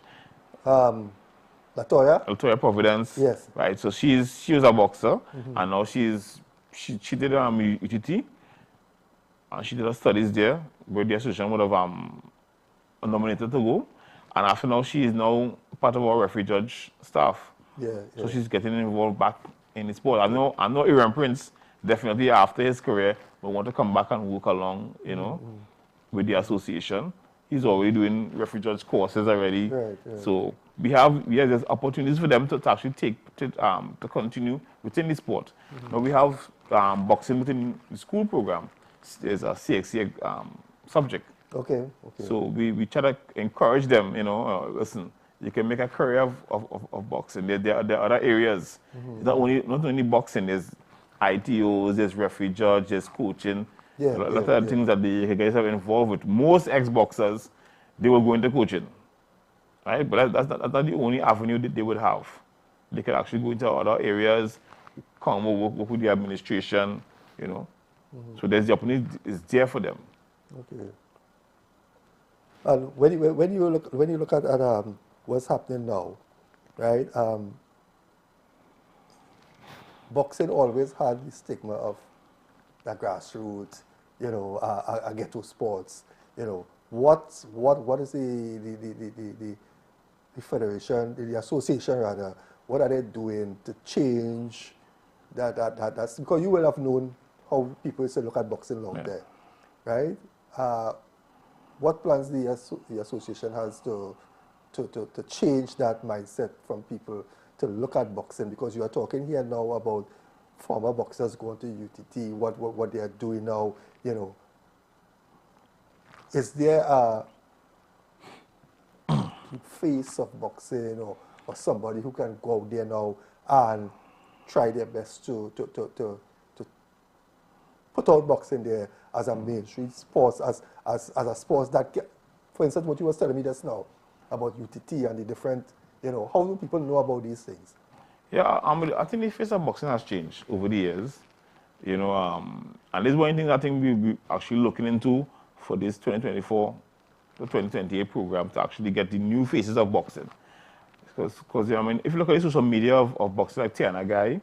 Latoya Providence. Yes. Right. So she was a boxer, and now she did UTT, and she did her studies there, where the association would have nominated to go. And after now, she is now part of our referee judge staff. So she's getting involved back in the sport. I know Aaron Prince definitely after his career will want to come back and work along, you know, with the association. He's already doing referee judge courses already. So there's opportunities for them to actually to continue within the sport. Now we have boxing within the school program. There's a CXC subject. So we try to encourage them, you know, listen, you can make a career of boxing. There are other areas. Not only boxing, there's ITOs, there's referee judge, there's coaching. A lot of things that they guys are involved with. Most ex-boxers, they will go into coaching, right? But that's not the only avenue that they would have. They can actually go into other areas, come work with the administration, you know. So there's the opportunity is there for them. And when you look at what's happening now, right? Boxing always had the stigma of the grassroots, you know, a ghetto sports. You know, what is the federation, the association rather? What are they doing to change that's because you will have known how people used to look at boxing long there, right? What plans the association has to change that mindset from people to look at boxing? Because you are talking here now about former boxers going to UTT, what they are doing now, you know. Is there a face of boxing or somebody who can go out there now and try their best to put out boxing there as a mainstream sports, as a sports that, for instance, what you were telling me just now about UTT and the different, you know, how do people know about these things? Yeah, I think the face of boxing has changed over the years, you know, and there's one thing I think we actually looking into for this 2024 to 2028 program to actually get the new faces of boxing. Because I mean, if you look at the social media of boxers like Tiana Guy,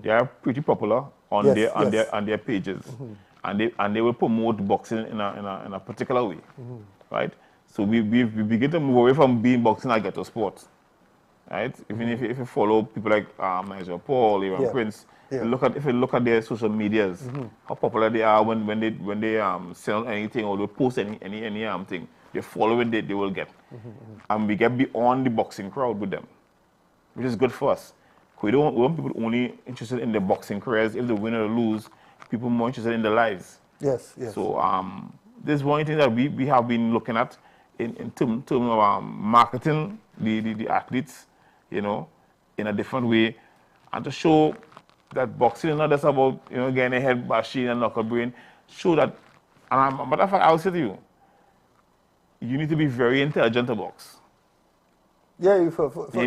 they are pretty popular on their pages, and they will promote boxing in a particular way, right? So we begin to move away from being boxing a ghetto sport, right? Even if you follow people like Nigel Paul, Aaron Prince, if you look at their social medias, how popular they are when they sell anything or they post any thing. the following day they will get. And we get beyond the boxing crowd with them, which is good for us. We want people only interested in the boxing careers. If they win or lose, people more interested in their lives. Yes, yes. So this is one thing that we have been looking at in terms of marketing the athletes, you know, in a different way, and to show that boxing is not just about, you know, getting a head bashing and knuckle brain. Show that, and matter of fact, I'll say to you, you need to be very intelligent to box. Yeah, you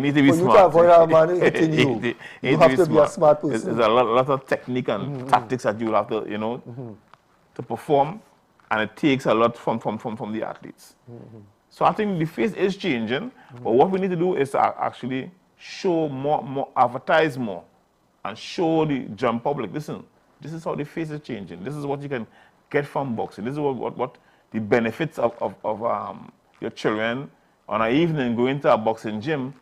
need to be for smart. You to avoid a man hitting you, you have to be a smart person. There's a lot of technique and tactics that you will have to, you know, to perform, and it takes a lot from the athletes. So I think the face is changing, but what we need to do is to actually show more, advertise more, and show the general public, listen, this is how the face is changing. This is what you can get from boxing. This is what the benefits of your children on an evening going to a boxing gym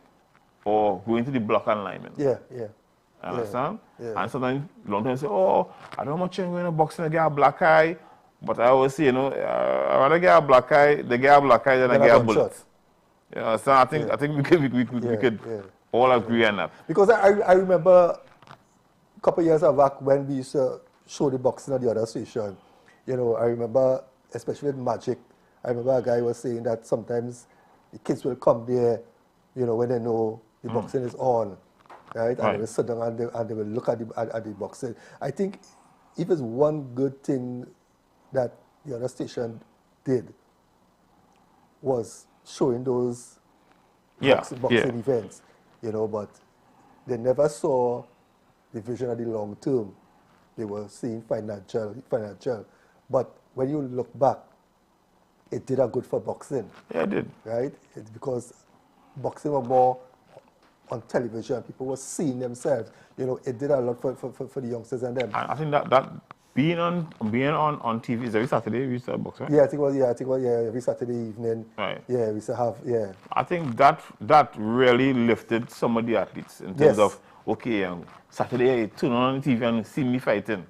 or going to the block and lineman. Yeah, yeah. Understand? Yeah. And sometimes long time say, oh, I don't want children going to boxing to get a black eye. But I always say, you know, I rather get a black eye, they get a black eye than I get a bullet. You know, so I think we could all agree on that. Because I remember a couple of years back when we used to show the boxing at the other station. You know, I remember, especially with Magic, I remember a guy was saying that sometimes the kids will come there, you know, when they know the boxing is on, right? And they will sit down and they will look at the boxing. I think if it's one good thing that the other station did was showing those boxing events, you know, but they never saw the vision of the long term. They were seeing financial. But when you look back, it did a good for boxing. Yeah, it did. Right? It's because boxing was more on television. People were seeing themselves. You know, it did a lot for the youngsters and them. I think that being on TV is every Saturday we used to have box, right? Yeah, I think it was every Saturday evening. Right. Yeah, we used to have I think that really lifted some of the athletes in terms of Saturday I turn on the TV and see me fighting.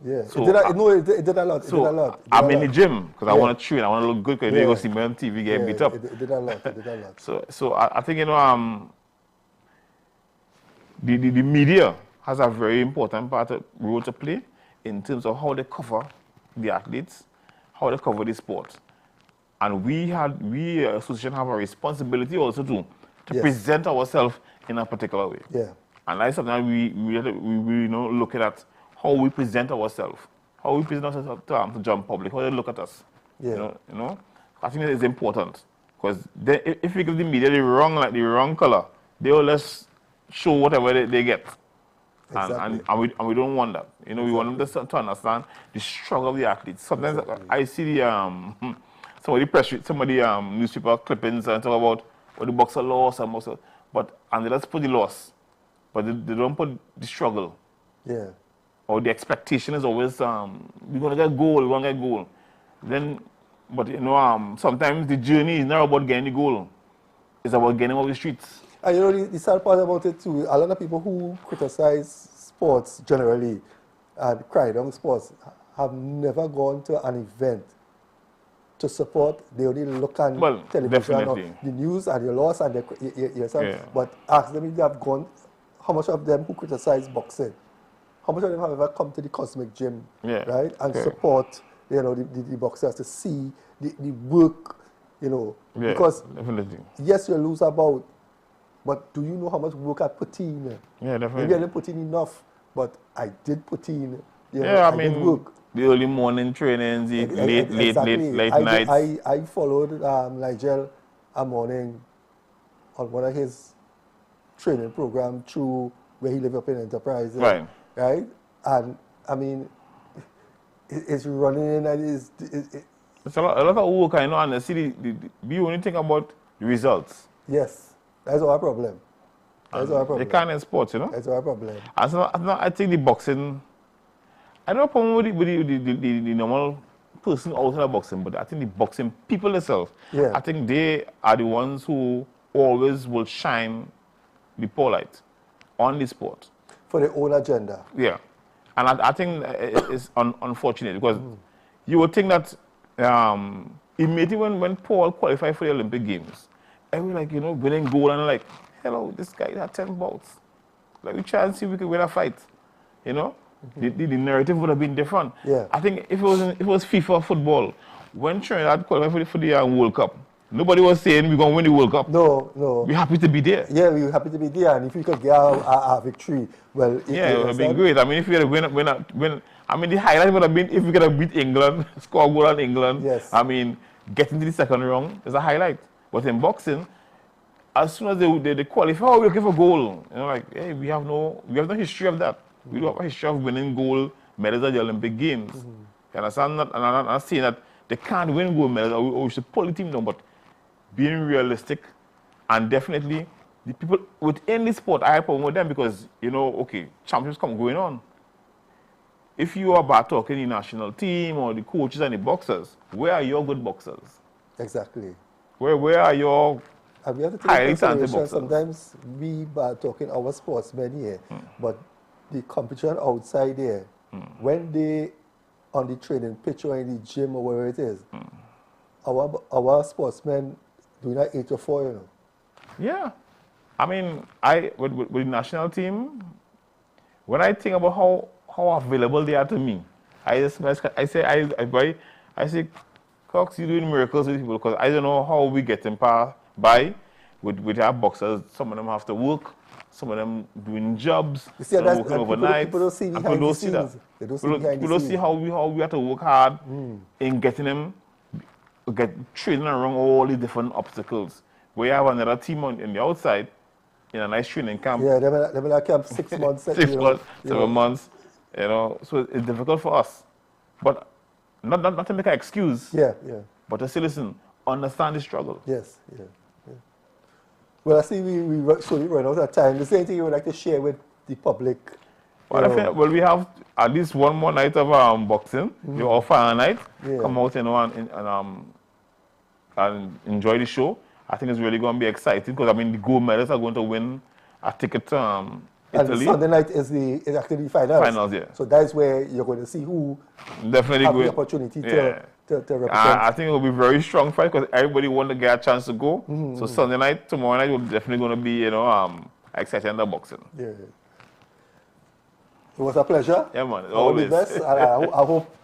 Yeah, so it did a lot. So I'm in the gym because I want to train. I want to look good because you go see me on TV get beat up. It did a lot. So I think, you know, the media has a very important role to play in terms of how they cover the athletes, how they cover the sport. And we association have a responsibility also to present ourselves in a particular way. Yeah. And that's something we you know, look at how we present ourselves, how we present ourselves to general public, how they look at us. Yeah. You know, I think that is important because if we give the media the wrong color, they will just show whatever they get. Exactly. And we don't want that. You know, we want them to understand the struggle of the athletes. Sometimes I see some of the newspaper clippings and talk about the boxer lost and they just put the loss, but they don't put the struggle. Yeah. Or the expectation is always we're gonna get goal. Then, but you know, sometimes the journey is not about getting the goal. It's about getting off the streets. And you know, the sad part about it too, a lot of people who criticize sports generally and cry down sports have never gone to an event to support. They only look on television or the news and your loss and yourself. Yeah. But ask them if they have gone, how much of them who criticize boxing, how much of them have ever come to the Cosmic Gym, right? And support, you know, the boxers to see the work, you know. Yeah, because definitely. Yes, you lose a bout, but do you know how much work I put in? Yeah, definitely. Maybe I didn't put in enough, but I did put in. You know, I mean, did work. The early morning trainings, the late nights. I followed Nigel a morning on one of his training programs through where he lived up in Enterprise. Right. Right? And, I mean, it's running and it's a lot of work, I know, and see, we only think about the results. Yes. That's our problem. That's our problem. You can't in sports, you know? That's our problem. And so, I think the boxing, I don't have a problem with the normal person outside of boxing, but I think the boxing people themselves, I think they are the ones who always will shine the spotlight on the sport. For their own agenda. Yeah. And I think it's unfortunate because you would think that immediately when Paul qualified for the Olympic Games, everyone like, you know, winning gold, and I'm like, hello, this guy had 10 bouts. Like, we try and see if we could win a fight, you know? The narrative would have been different. Yeah. I think if it was FIFA football, when Trinidad qualified for the World Cup, nobody was saying we're going to win the World Cup. No, no. We're happy to be there. Yeah, we were happy to be there, and if we could get a victory, well, Yeah, it would have been great. I mean, if we had win, I mean, the highlight would have been if we could have beat England, score a goal on England. Yes. I mean, getting to the second round is a highlight. But in boxing, as soon as they qualify, oh, we're looking for goal. You know, like, hey, we have no history of that. We don't have a history of winning gold medals at the Olympic Games. You understand that? And I'm not saying that they can't win gold medals or we should pull the team down, but being realistic, and definitely the people within the sport, I have problem with them because, you know, okay, championships come going on. If you are about talking the national team or the coaches and the boxers, where are your good boxers? Exactly. Where are your and we have to take highly into talented consideration, boxers? sometimes we are talking our sportsmen here, but the competition outside there, when they on the training pitch or in the gym or wherever it is, our sportsmen do not 8 to 4, you know. Yeah. I mean, with the national team, when I think about how available they are to me, I say, Cox, you're doing miracles with people because I don't know how we get them by with our boxers. Some of them have to work, some of them doing jobs, You see, some that's, working and overnight. people don't see behind the scenes. They don't see behind the People don't scenes. see how we have to work hard in getting them training around all the different obstacles. We have another team in the outside in a nice training camp. Yeah, they will like camp 6 months. 6 months, 7 months, you know. So it's difficult for us. But not to make an excuse. Yeah. But to say, listen, understand the struggle. Yes, yeah. Well, I see we slowly run out of time. The same thing you would like to share with the public? Well, we have at least one more night of boxing. Or final night. Yeah. Come out, you know, and enjoy the show. I think it's really going to be exciting because, I mean, the gold medalists are going to win a ticket to Italy. And Sunday night is actually the finals. Finals, yeah. So that's where you're going to see who definitely have the opportunity to represent. I think it will be a very strong fight because everybody want to get a chance to go. So Sunday night, tomorrow night, will definitely going to be, you know, exciting in the boxing. Yeah. It was a pleasure. Yeah, man. All the Always. best. And I hope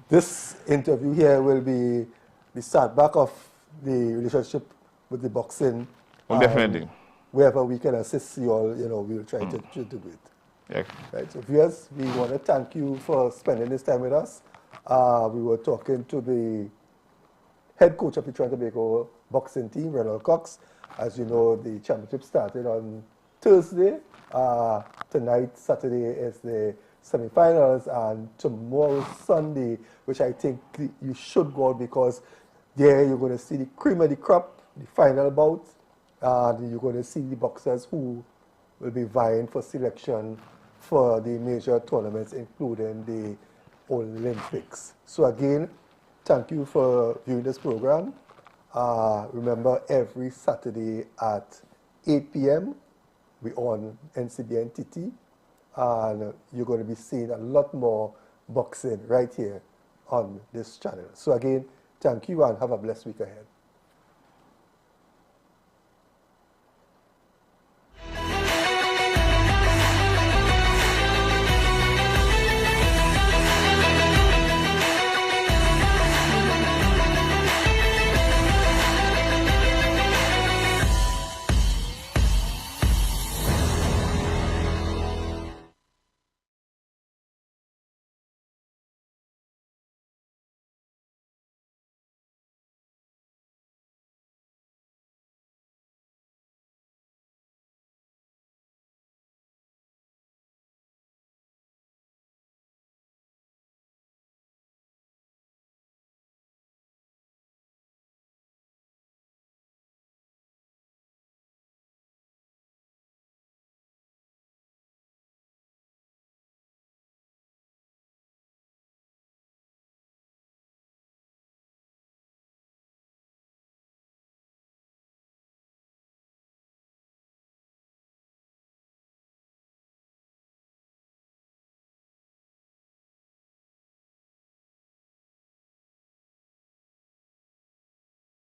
this interview here will be the start back of the relationship with the boxing. Well, definitely. Wherever we can assist you all, you know, we'll try to do it. Yeah. Right. So viewers, we want to thank you for spending this time with us. We were talking to the head coach of the Trinidad and Tobago boxing team, REYNOLD COX. As you know, the championship started on Thursday. Tonight, Saturday, is the semi-finals, and tomorrow, Sunday, which I think you should go out because there you're going to see the cream of the crop, the final bout, and you're going to see the boxers who will be vying for selection for the major tournaments, including the Olympics. So again, thank you for viewing this program. Remember, every Saturday at 8 p.m., we're on NCBNTT, and you're going to be seeing a lot more boxing right here on this channel. So again, thank you and have a blessed week ahead.